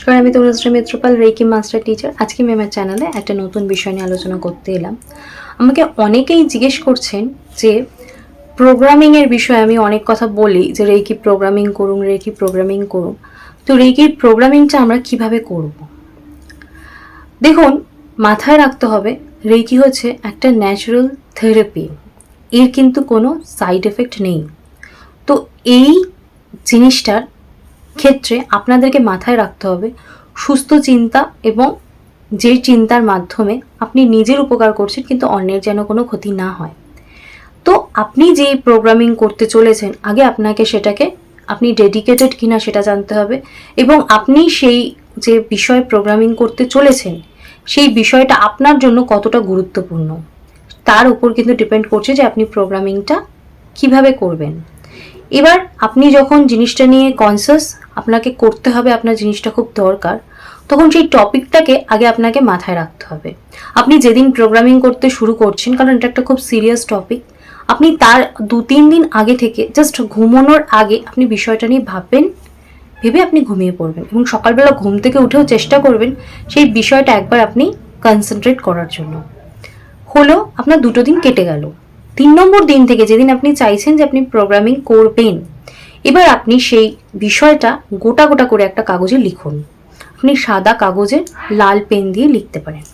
নমস্কার, আমি Tanushree Mitrapal, reiki master teacher. আজকে আমি আমার চ্যানেলে একটা নতুন বিষয় নিয়ে আলোচনা করতে এলাম। আমাকে অনেকেই জিজ্ঞেস করছেন যে প্রোগ্রামিংয়ের বিষয়ে আমি অনেক কথা বলি যে রেকি প্রোগ্রামিং করুন, রেকি প্রোগ্রামিং করুন। তো রেকির প্রোগ্রামিংটা আমরা কিভাবে করব? দেখুন, মাথায় রাখতে হবে রেকি হচ্ছে একটা ন্যাচারাল থেরাপি। এর কিন্তু কোনো সাইড এফেক্ট নেই। তো এই জিনিসটার ক্ষেত্রে আপনাদেরকে মাথায় রাখতে হবে সুস্থ চিন্তা, এবং যে চিন্তার মাধ্যমে আপনি নিজের উপকার করছেন কিন্তু অন্যের যেন কোনো ক্ষতি না হয়। তো আপনি যে প্রোগ্রামিং করতে চলেছেন, আগে আপনাকে সেটাকে আপনি ডেডিকেটেড কিনা সেটা জানতে হবে, এবং আপনি সেই যে বিষয় প্রোগ্রামিং করতে চলেছেন সেই বিষয়টা আপনার জন্য কতটা গুরুত্বপূর্ণ তার উপর কিন্তু ডিপেন্ড করছে যে আপনি প্রোগ্রামিংটা কিভাবে করবেন। এবার আপনি যখন জিনিসটা নিয়ে কনসাস, আপনাকে করতে হবে, আপনার জিনিসটা খুব দরকার, তখন সেই টপিকটাকে আগে আপনাকে মাথায় রাখতে হবে। আপনি যেদিন প্রোগ্রামিং করতে শুরু করছেন, কারণ এটা একটা খুব সিরিয়াস টপিক, আপনি তার 2-3 দিন আগে থেকে জাস্ট ঘুমানোর আগে আপনি বিষয়টা নিয়ে ভাববেন, ভেবে আপনি ঘুমিয়ে পড়বেন, এবং সকালবেলা ঘুম থেকে উঠেও চেষ্টা করবেন সেই বিষয়টা একবার আপনি কনসেন্ট্রেট করার জন্য। হলো, আপনার 2 দিন কেটে গেল। 3 নম্বর দিন থেকে যেদিন আপনি চাইছেন যে আপনি প্রোগ্রামিং করবেন, এবার আপনি সেই বিষয়টা গোটা গোটা করে একটা কাগজে লিখুন। আপনি সাদা কাগজে লাল পেন দিয়ে লিখতে পারেন।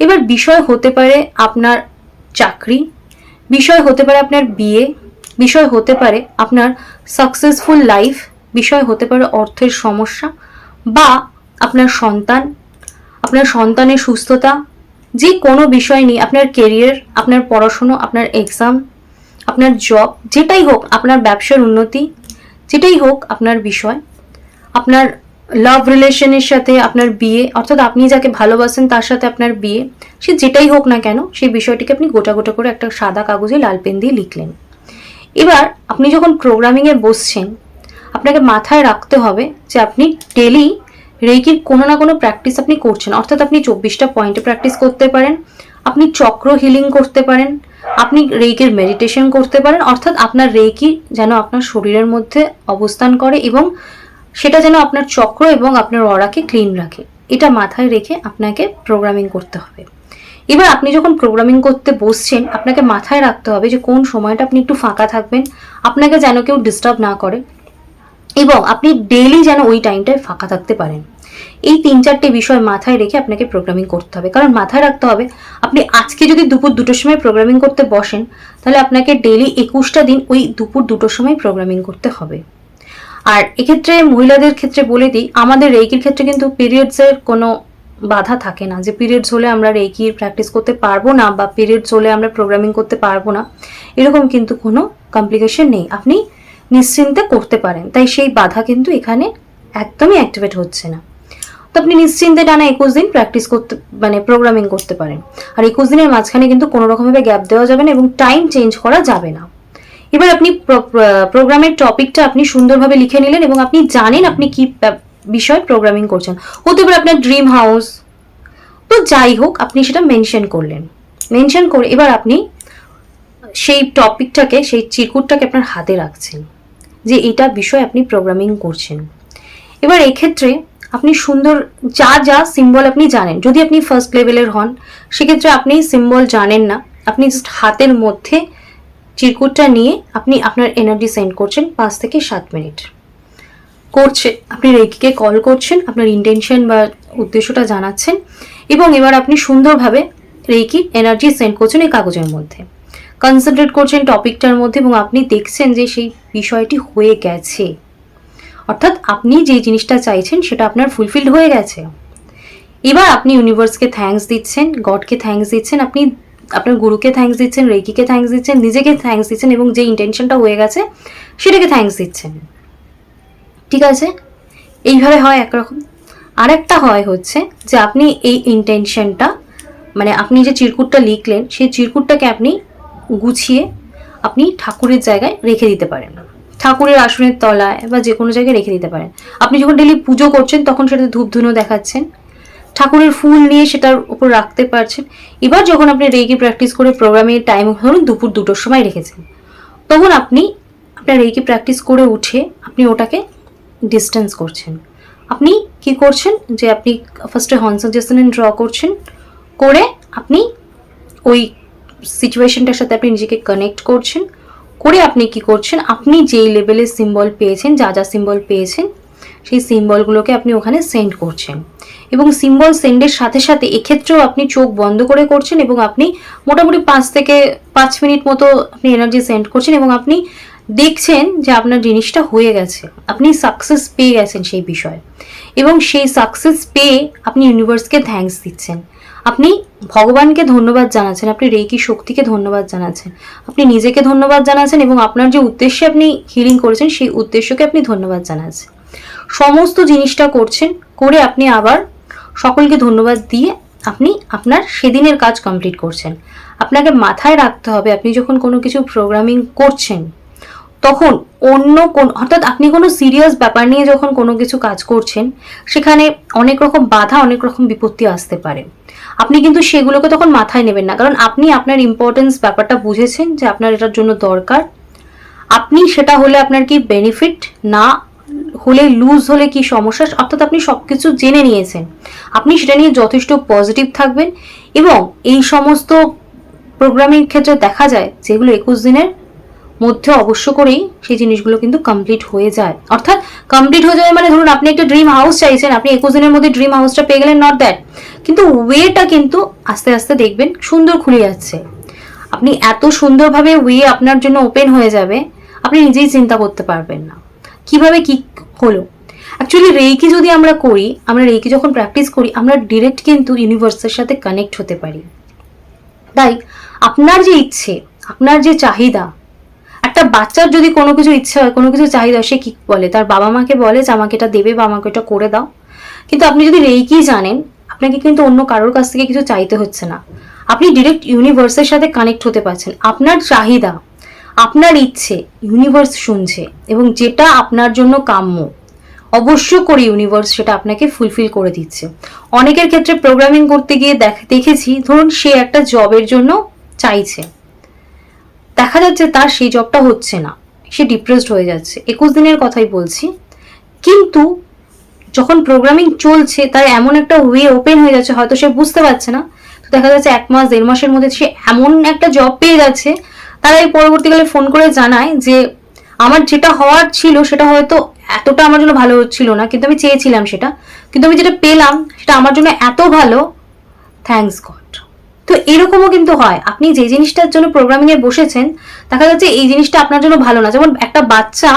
এবার বিষয় হতে পারে আপনার চাকরি, বিষয় হতে পারে আপনার বিয়ে, বিষয় হতে পারে আপনার সাকসেসফুল লাইফ, বিষয় হতে পারে অর্থের সমস্যা, বা আপনার সন্তান, আপনার সন্তানের সুস্থতা, যে কোনো বিষয় নিয়ে, আপনার কেরিয়ার, আপনার পড়াশুনো, আপনার এক্সাম, আপনার জব, যেটাই হোক, আপনার ব্যবসার উন্নতি, যেটাই হোক আপনার বিষয়, আপনার লাভ রিলেশনের সাথে আপনার বিয়ে, অর্থাৎ আপনি যাকে ভালোবাসেন তার সাথে আপনার বিয়ে, সে যেটাই হোক না কেন সেই বিষয়টিকে আপনি গোটা গোটা করে একটা সাদা কাগজে লাল পেন দিয়ে লিখলেন। এবার আপনি যখন প্রোগ্রামিংয়ে বসছেন, আপনাকে মাথায় রাখতে হবে যে আপনি ডেলি রেকির কোনো না কোনো প্র্যাকটিস আপনি করছেন। অর্থাৎ আপনি 24টা পয়েন্টে প্র্যাকটিস করতে পারেন, আপনি চক্র হিলিং করতে পারেন, আপনি রেকির মেডিটেশন করতে পারেন। অর্থাৎ আপনার রেকি যেন আপনার শরীরের মধ্যে অবস্থান করে এবং সেটা যেন আপনার চক্র এবং আপনার অরাকে ক্লিন রাখে। এটা মাথায় রেখে আপনাকে প্রোগ্রামিং করতে হবে। এবার আপনি যখন প্রোগ্রামিং করতে বসছেন, আপনাকে মাথায় রাখতে হবে যে কোন সময়টা আপনি একটু ফাঁকা থাকবেন, আপনাকে যেন কেউ ডিস্টার্ব না করে, এবং আপনি ডেইলি যেন ওই টাইমটায় ফাঁকা থাকতে পারেন। এই 3-4টে বিষয় মাথায় রেখে আপনাকে প্রোগ্রামিং করতে হবে। কারণ মাথায় রাখতে হবে, আপনি আজকে যদি দুপুর 2টোর সময় প্রোগ্রামিং করতে বসেন, তাহলে আপনাকে ডেইলি 21টা দিন ওই দুপুর 2টোর সময় প্রোগ্রামিং করতে হবে। আর এক্ষেত্রে মহিলাদের ক্ষেত্রে বলে দিই, আমাদের রেকির ক্ষেত্রে কিন্তু পিরিয়ডসের কোনো বাধা থাকে না, যে পিরিয়ডস হলে আমরা রেকির প্র্যাকটিস করতে পারবো না, বা পিরিয়ডস হলে আমরা প্রোগ্রামিং করতে পারবো না, এরকম কিন্তু কোনো কমপ্লিকেশন নেই। আপনি নিশ্চিন্তে করতে পারেন, তাই সেই বাধা কিন্তু এখানে একদমই অ্যাক্টিভেট হচ্ছে না। তো আপনি নিশ্চিন্তে টানা 21 দিন প্র্যাকটিস করতে, মানে প্রোগ্রামিং করতে পারেন। আর 21 দিনের মাঝখানে কিন্তু কোনো রকমভাবে গ্যাপ দেওয়া যাবে না, এবং টাইম চেঞ্জ করা যাবে না। এবার আপনি প্রোগ্রামের টপিকটা আপনি সুন্দরভাবে লিখে নিলেন, এবং আপনি জানেন আপনি কি বিষয় প্রোগ্রামিং করছেন। হতে পারে আপনার ড্রিম হাউস, তো যাই হোক আপনি সেটা মেনশন করলেন। মেনশন করে এবার আপনি সেই টপিকটাকে, সেই চিরকুটটাকে আপনার হাতে রাখছেন যে এটা বিষয় আপনি প্রোগ্রামিং করছেন। এবার এক্ষেত্রে আপনি সুন্দর যা যা সিম্বল আপনি জানেন, যদি আপনি ফার্স্ট লেভেলের হন সেক্ষেত্রে আপনি সিম্বল জানেন না, আপনি জাস্ট হাতের মধ্যে চিরকুটটা নিয়ে আপনি আপনার এনার্জি সেন্ড করছেন 5 থেকে 7 মিনিট করছে, আপনি রেকিকে কল করছেন, আপনার ইন্টেনশন বা উদ্দেশ্যটা জানাচ্ছেন, এবং এবার আপনি সুন্দরভাবে রেকি এনার্জি সেন্ড করছেন এই কাগজের মধ্যে, কনসেন্ট্রেট করছেন টপিকটার মধ্যে, এবং আপনি দেখছেন যে সেই বিষয়টি হয়ে গেছে। অর্থাৎ আপনি যে জিনিসটা চাইছেন সেটা আপনার ফুলফিলড হয়ে গেছে। এবার আপনি ইউনিভার্সকে থ্যাঙ্কস দিচ্ছেন, গডকে থ্যাঙ্কস দিচ্ছেন, আপনি আপনার গুরুকে থ্যাঙ্কস দিচ্ছেন, রেকিকে থ্যাঙ্কস দিচ্ছেন, নিজেকে থ্যাঙ্কস দিচ্ছেন, এবং যে ইন্টেনশনটা হয়ে গেছে সেটাকে থ্যাঙ্কস দিচ্ছেন। ঠিক আছে, এইভাবে হয় একরকম। আরেকটা হয় হচ্ছে যে আপনি এই ইন্টেনশনটা, মানে আপনি যে চিরকুটটা লিখলেন সেই চিরকুটটাকে আপনি গুছিয়ে আপনি ঠাকুরের জায়গায় রেখে দিতে পারেন, ঠাকুরের আসনের তলায় বা যে কোনো জায়গায় রেখে দিতে পারেন। আপনি যখন ডেলি পুজো করছেন তখন সেটাতে ধূপ ধুনো দেখাচ্ছেন, ঠাকুরের ফুল নিয়ে সেটার উপর রাখতে পারছেন। এবার যখন আপনি রেকি প্র্যাকটিস করে প্রোগ্রামের টাইম ধরুন দুপুর 2টোর সময় রেখেছেন, তখন আপনি আপনার রেকি প্র্যাকটিস করে উঠে আপনি ওটাকে ডিস্টেন্স করছেন, আপনি কি করছেন, যে আপনি ফার্স্টে কনসেন্ট্রেশন ড্র করছেন, করে আপনি ওই সিচুয়েশনটার সাথে আপনি নিজেকে কানেক্ট করছেন, করে আপনি কি করছেন, আপনি যেই লেভেলের সিম্বল পেয়েছেন, যা যা সিম্বল পেয়েছেন সেই সিম্বলগুলোকে আপনি ওখানে সেন্ড করছেন। এবং সিম্বল সেন্ডের সাথে সাথে এক্ষেত্রেও আপনি চোখ বন্ধ করে করছেন এবং আপনি মোটামুটি 5 মিনিট মতো আপনি এনার্জি সেন্ড করছেন এবং আপনি দেখছেন যে আপনার জিনিসটা হয়ে গেছে, আপনি সাকসেস পেয়ে গেছেন সেই বিষয়ে। এবং সেই সাকসেস পেয়ে আপনি ইউনিভার্সকে থ্যাঙ্কস দিচ্ছেন, আপনি ভগবানকে ধন্যবাদ জানাচ্ছেন, আপনি রেকি শক্তিকে ধন্যবাদ জানাচ্ছেন, আপনি নিজেকে ধন্যবাদ জানাচ্ছেন এবং আপনার যে উদ্দেশ্যে আপনি হিলিং করেছেন সেই উদ্দেশ্যকে আপনি ধন্যবাদ জানাচ্ছেন। সমস্ত জিনিসটা করছেন, করে আপনি আবার সকলকে ধন্যবাদ দিয়ে আপনি আপনার সেদিনের কাজ কমপ্লিট করছেন। আপনাকে মাথায় রাখতে হবে, আপনি যখন কোনো কিছু প্রোগ্রামিং করছেন তখন অন্য কোন, অর্থাৎ আপনি কোনো সিরিয়াস ব্যাপার নিয়ে যখন কোনো কিছু কাজ করছেন সেখানে অনেক রকম বাধা, অনেক রকম বিপত্তি আসতে পারে। আপনি কিন্তু সেগুলোকে তখন মাথায় নেবেন না, কারণ আপনি আপনার ইম্পর্টেন্স ব্যাপারটা বুঝেছেন যে আপনার এটার জন্য দরকার। আপনি সেটা হলে আপনার কি বেনিফিট, না হলে লুজ হলে কি সমস্যা, অর্থাৎ আপনি সবকিছু জেনে নিয়েছেন, আপনি সেটা নিয়ে যথেষ্ট পজিটিভ থাকবেন। এবং এই সমস্ত প্রোগ্রামিং ক্ষেত্রে দেখা যায় যেগুলো 21 দিনের মধ্যে অবশ্য করেই সেই জিনিসগুলো কিন্তু কমপ্লিট হয়ে যায়। অর্থাৎ কমপ্লিট হয়ে যাবে মানে ধরুন আপনি একটা ড্রিম হাউস চাইছেন, আপনি 21 দিনের মধ্যে ড্রিম হাউসটা পেয়ে গেলেন, নট দ্যাট, কিন্তু ওয়েটা কিন্তু আস্তে আস্তে দেখবেন সুন্দর খুলে যাচ্ছে। আপনি এত সুন্দরভাবে ওয়ে আপনার জন্য ওপেন হয়ে যাবে, আপনি নিজেই চিন্তা করতে পারবেন না কিভাবে কি হলো। অ্যাকচুয়ালি রেকি যদি আমরা করি, আমরা রেকি যখন প্র্যাকটিস করি, আমরা ডিরেক্ট কিন্তু ইউনিভার্সের সাথে কানেক্ট হতে পারি। তাই আপনার যে ইচ্ছে, আপনার যে চাহিদা, একটা বাচ্চার যদি কোনো কিছু ইচ্ছে হয়, কোনো কিছু চাহিদা, সে কি বলে, তার বাবা মাকে বলে যে আমাকে এটা দেবে বা আমাকে এটা করে দাও। কিন্তু আপনি যদি রেকি জানেন, আপনাকে কিন্তু অন্য কারোর কাছ থেকে কিছু চাইতে হচ্ছে না, আপনি ডিরেক্ট ইউনিভার্সের সাথে কানেক্ট হতে পারছেন। আপনার চাহিদা, আপনার ইচ্ছে ইউনিভার্স শুনছে এবং যেটা আপনার জন্য কাম্য অবশ্য করে ইউনিভার্স সেটা আপনাকে ফুলফিল করে দিচ্ছে। অনেকের ক্ষেত্রে প্রোগ্রামিং করতে গিয়ে দেখেছি, ধরুন সে একটা জবের জন্য চাইছে, দেখা যাচ্ছে তার সেই জবটা হচ্ছে না, সে ডিপ্রেসড হয়ে যাচ্ছে, 21 দিনের কথাই বলছি। কিন্তু যখন প্রোগ্রামিং চলছে তার এমন একটা ওয়ে ওপেন হয়ে যাচ্ছে, হয়তো সে বুঝতে পারছে না, তো দেখা যাচ্ছে 1 মাস 1.5 মাসের মধ্যে সে এমন একটা জব পেয়ে যাচ্ছে। তারা এই পরবর্তীকালে ফোন করে জানায় যে আমার যেটা হওয়ার ছিল সেটা হয়তো এতটা আমার জন্য ভালো হচ্ছিল না, কিন্তু আমি চেয়েছিলাম সেটা, কিন্তু আমি যেটা পেলাম সেটা আমার জন্য এত ভালো, থ্যাঙ্কস গড। তো এরকমও কিন্তু হয়, আপনি যে জিনিসটার জন্য প্রোগ্রামিং এ বসেছেন দেখা যাচ্ছে এই জিনিসটা আপনার জন্য ভালো না। যেমন একটা বাচ্চা,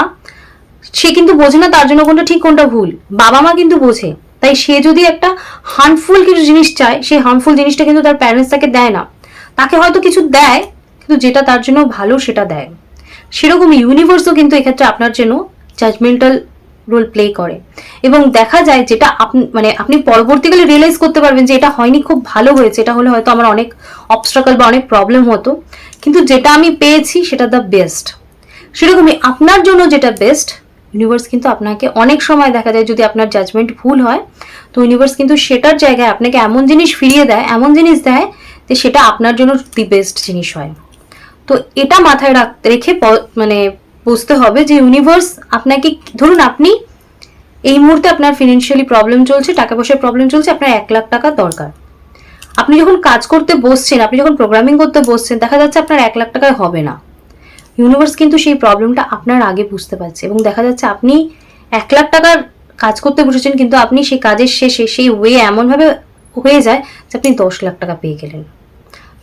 সে কিন্তু বোঝে না তার জন্য কোনটা ঠিক কোনটা ভুল, বাবা মা কিন্তু বোঝে। তাই সে যদি একটা হার্মফুল কিছু জিনিস চায়, সেই হার্মফুল জিনিসটা কিন্তু তার প্যারেন্টস তাকে দেয় না, তাকে হয়তো কিছু দেয় কিন্তু যেটা তার জন্য ভালো সেটা দেয়। সেরকম ইউনিভার্সও কিন্তু এক্ষেত্রে আপনার জন্য জাজমেন্টাল রোল প্লে করে এবং দেখা যায় যেটা আপনি পরবর্তীকালে রিয়েলাইজ করতে পারবেন যে এটা হয়নি, খুব ভালো হয়েছে, এটা হলে হয়তো আমার অনেক অবস্ট্রাকল বা অনেক প্রবলেম হতো, কিন্তু যেটা আমি পেয়েছি সেটা দ্য বেস্ট। সেরকমই আপনার জন্য যেটা বেস্ট, ইউনিভার্স কিন্তু আপনাকে অনেক সময় দেখা যায় যদি আপনার জাজমেন্ট ভুল হয়, তো ইউনিভার্স কিন্তু সেটার জায়গায় আপনাকে এমন জিনিস ফিরিয়ে দেয়, এমন জিনিস দেয় যে সেটা আপনার জন্য দি বেস্ট জিনিস হয়। তো এটা মাথায় রেখে বুঝতে হবে যে ইউনিভার্স আপনাকে, ধরুন আপনি এই মুহূর্তে আপনার ফিনান্সিয়ালি প্রবলেম চলছে, টাকা পয়সার প্রবলেম চলছে, আপনার 1 লাখ টাকা দরকার। আপনি যখন কাজ করতে বসছেন, আপনি যখন প্রোগ্রামিং করতে বসছেন, দেখা যাচ্ছে আপনার 1 লাখ টাকায় হবে না। ইউনিভার্স কিন্তু সেই প্রবলেমটা আপনার আগে বুঝতে পারছে এবং দেখা যাচ্ছে আপনি 1 লাখ টাকার কাজ করতে বসেছেন, কিন্তু আপনি সেই কাজের শেষে সেই ওয়ে এমনভাবে হয়ে যায় যে আপনি 10 লাখ টাকা পেয়ে গেলেন।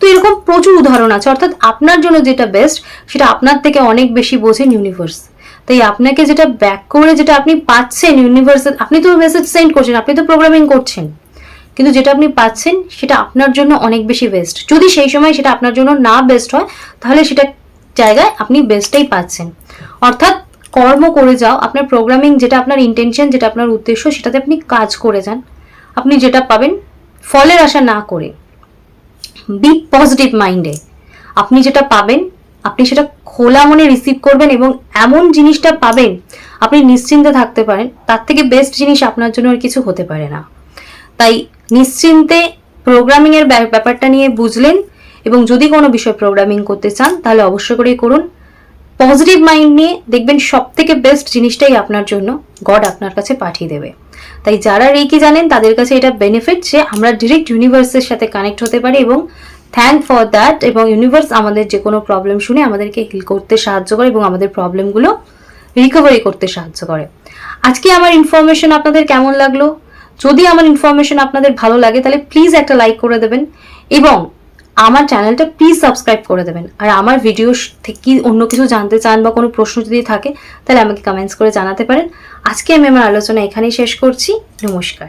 তো এরকম প্রচুর উদাহরণ আছে। অর্থাৎ আপনার জন্য যেটা বেস্ট সেটা আপনার থেকে অনেক বেশি বোঝেন ইউনিভার্স। তাই আপনাকে যেটা ব্যাক করে যেটা আপনি পাচ্ছেন ইউনিভার্সের, আপনি তো মেসেজ সেন্ড করছেন, আপনি তো প্রোগ্রামিং করছেন, কিন্তু যেটা আপনি পাচ্ছেন সেটা আপনার জন্য অনেক বেশি বেস্ট। যদি সেই সময় সেটা আপনার জন্য না বেস্ট হয় তাহলে সেটা জায়গায় আপনি বেস্টটাই পাচ্ছেন। অর্থাৎ কর্ম করে যাও, আপনার প্রোগ্রামিং যেটা আপনার ইন্টেনশন, যেটা আপনার উদ্দেশ্য, সেটাতে আপনি কাজ করে যান। আপনি যেটা পাবেন ফলের আশা না করে বি পজিটিভ মাইন্ডে, আপনি যেটা পাবেন আপনি সেটা খোলা মনে রিসিভ করবেন এবং এমন জিনিসটা পাবেন আপনি নিশ্চিন্তে থাকতে পারেন, তার থেকে বেস্ট জিনিস আপনার জন্য আর কিছু হতে পারে না। তাই নিশ্চিন্তে প্রোগ্রামিং এর ব্যাপারটা নিয়ে বুঝলেন এবং যদি কোনো বিষয় প্রোগ্রামিং করতে চান তাহলে অবশ্যই করে করুন। পজিটিভ মাইন্ড নিয়ে দেখবেন সব থেকে বেস্ট জিনিসটাই আপনার জন্য গড আপনার কাছে পাঠিয়ে দেবে। তাই যারা রেকি জানেন তাদের কাছে এটা বেনিফিট যে আমরা ডিরেক্ট ইউনিভার্সের সাথে কানেক্ট হতে পারি, এবং থ্যাংক ফর দ্যাট। এবং ইউনিভার্স আমাদের যে কোনো প্রবলেম শুনে আমাদেরকে হিল করতে সাহায্য করে এবং আমাদের প্রবলেমগুলো রিকভারি করতে সাহায্য করে। আজকে আমার ইনফরমেশন আপনাদের কেমন লাগলো? যদি আমার ইনফরমেশন আপনাদের ভালো লাগে তাহলে প্লিজ একটা লাইক করে দেবেন, এবং আমার চ্যানেলটা প্লিজ সাবস্ক্রাইব করে দেবেন। আর আমার ভিডিও থেকে অন্য কিছু জানতে চান বা কোনো প্রশ্ন যদি থাকে তাহলে আমাকে কমেন্টস করে জানাতে পারেন। আজকে আমি আমার আলোচনা এখানেই শেষ করছি। নমস্কার।